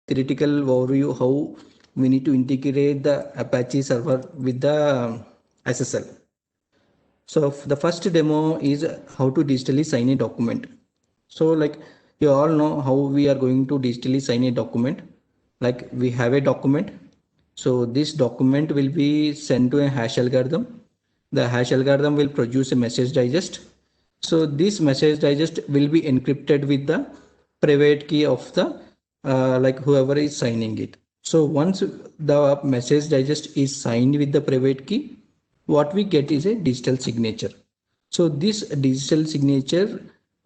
theoretical overview how we need to integrate the Apache server with the SSL. So the first demo is how to digitally sign a document. So like you all know how we are going to digitally sign a document. Like we have a document. So this document will be sent to a hash algorithm. The hash algorithm will produce a message digest. So this message digest will be encrypted with the private key of the like whoever is signing it. So once the message digest is signed with the private key, what we get is a digital signature. So this digital signature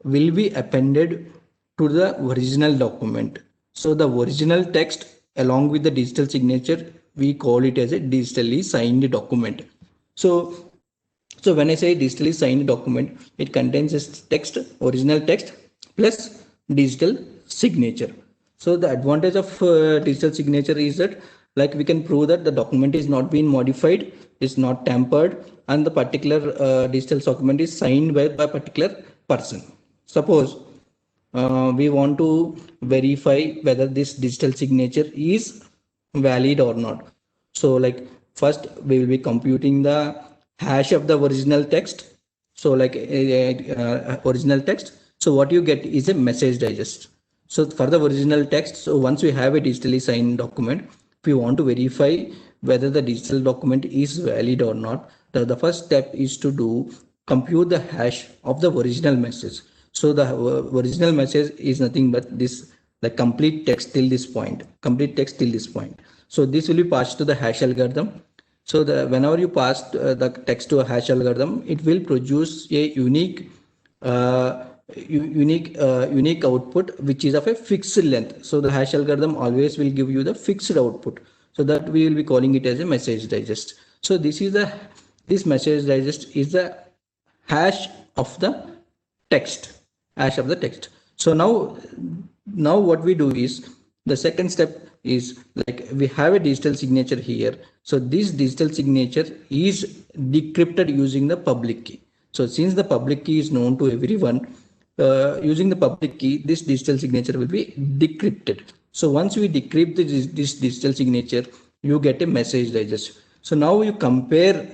will be appended to the original document. So the original text along with the digital signature, we call it as a digitally signed document. So when I say digitally signed document, it contains this text, original text plus digital signature. So the advantage of digital signature is that like we can prove that the document is not being modified, is not tampered, and the particular digital document is signed by a particular person. Suppose we want to verify whether this digital signature is valid or not. So like first we will be computing the hash of the original text. So like original text. So what you get is a message digest. So for the original text, so once we have a digitally signed document, if we want to verify whether the digital document is valid or not, the first step is to do compute the hash of the original message. So the original message is nothing but this, the complete text till this point, complete text till this point. So this will be passed to the hash algorithm. So the whenever you pass the text to a hash algorithm, it will produce a uh, unique output which is of a fixed length. So the hash algorithm always will give you the fixed output. So that we will be calling it as a message digest. So this message digest is the hash of the text, hash of the text. So now what we do is the second step is like we have a digital signature here. So this digital signature is decrypted using the public key. So since the public key is known to everyone, using the public key, this digital signature will be decrypted. So once we decrypt this digital signature, you get a message digest. So now you compare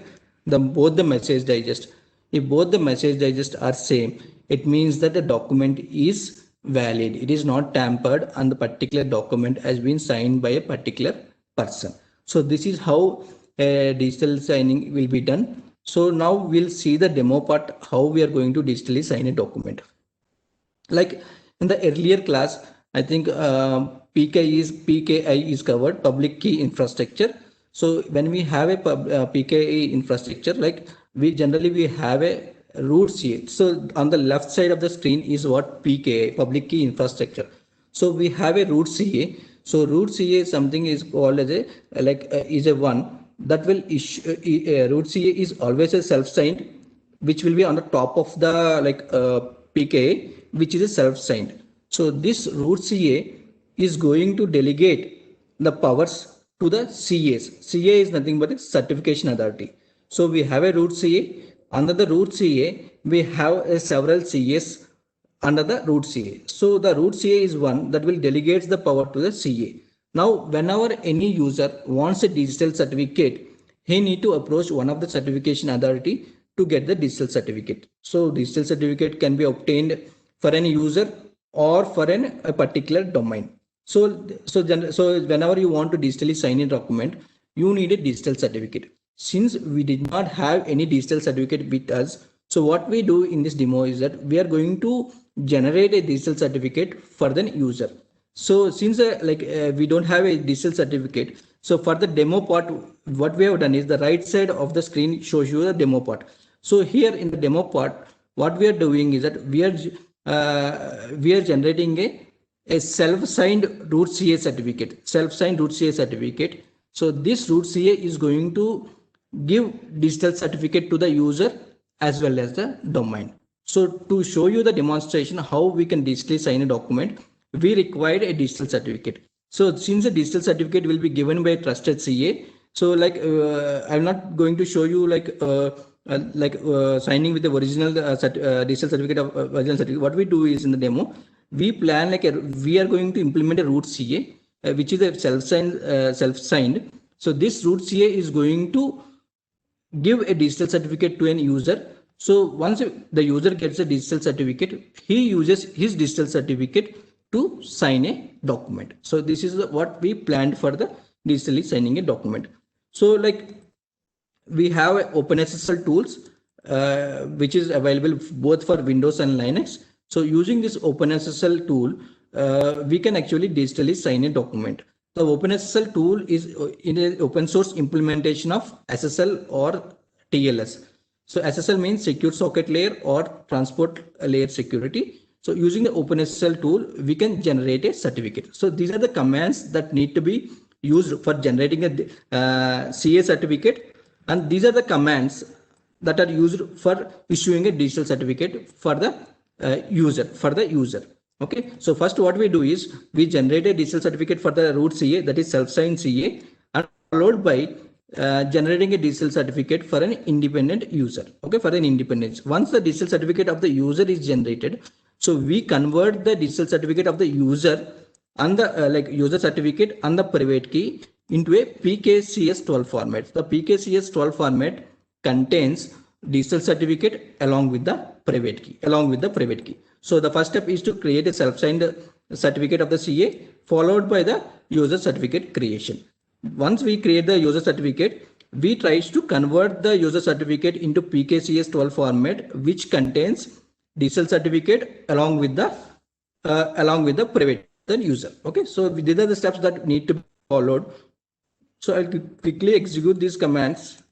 both the message digest. If both the message digest are same, it means that the document is valid. It is not tampered and the particular document has been signed by a particular person. So this is how digital signing will be done. So now we'll see the demo part, how we are going to digitally sign a document. Like in the earlier class, I think PKI is covered, public key infrastructure. So when we have a PKI infrastructure, like we have a root CA. So on the left side of the screen is what PKI, public key infrastructure. So we have a root CA. So root CA something is called as a is a one that will issue root CA is always a self-signed, which will be on the top of the PKA, which is a self-signed. So this root CA is going to delegate the powers to the CAs. CA is nothing but a certification authority. So we have a root CA. Under the root CA, we have several CAs under the root CA. So the root CA is one that will delegate the power to the CA. Now, whenever any user wants a digital certificate, he need to approach one of the certification authority to get the digital certificate. So digital certificate can be obtained for any user or for a particular domain. So whenever you want to digitally sign a document, you need a digital certificate. Since we did not have any digital certificate with us, so what we do in this demo is that we are going to generate a digital certificate for the user. So since we don't have a digital certificate, so for the demo part, what we have done is the right side of the screen shows you the demo part. So here in the demo part, what we are doing is that we are generating a self-signed root CA certificate, self-signed root CA certificate. So this root CA is going to give digital certificate to the user as well as the domain. So to show you the demonstration how we can digitally sign a document, we required a digital certificate. So since the digital certificate will be given by a trusted CA, so I'm not going to show you signing with the original digital certificate of original certificate. What we do is in the demo, we plan we are going to implement a root CA which is a self-signed. So this root CA is going to give a digital certificate to an user. So once the user gets a digital certificate, he uses his digital certificate to sign a document. So this is what we planned for the digitally signing a document. So like we have OpenSSL tools, which is available both for Windows and Linux. So using this OpenSSL tool, we can actually digitally sign a document. The OpenSSL tool is in an open source implementation of SSL or TLS. So SSL means secure socket layer or transport layer security. So using the OpenSSL tool, we can generate a certificate. So these are the commands that need to be used for generating a CA certificate, and these are the commands that are used for issuing a digital certificate for the user. Okay, so first what we do is we generate a digital certificate for the root CA, that is self-signed CA, and followed by generating a digital certificate for an independent user. Okay, for an independence. Once the digital certificate of the user is generated, so we convert the digital certificate of the user and the user certificate and the private key into a PKCS12 format. The PKCS12 format contains digital certificate along with the private key. So the first step is to create a self-signed certificate of the CA, followed by the user certificate creation. Once we create the user certificate, we try to convert the user certificate into PKCS12 format, which contains digital certificate along with the private user. Okay, so these are the steps that need to be followed. So I'll quickly execute these commands.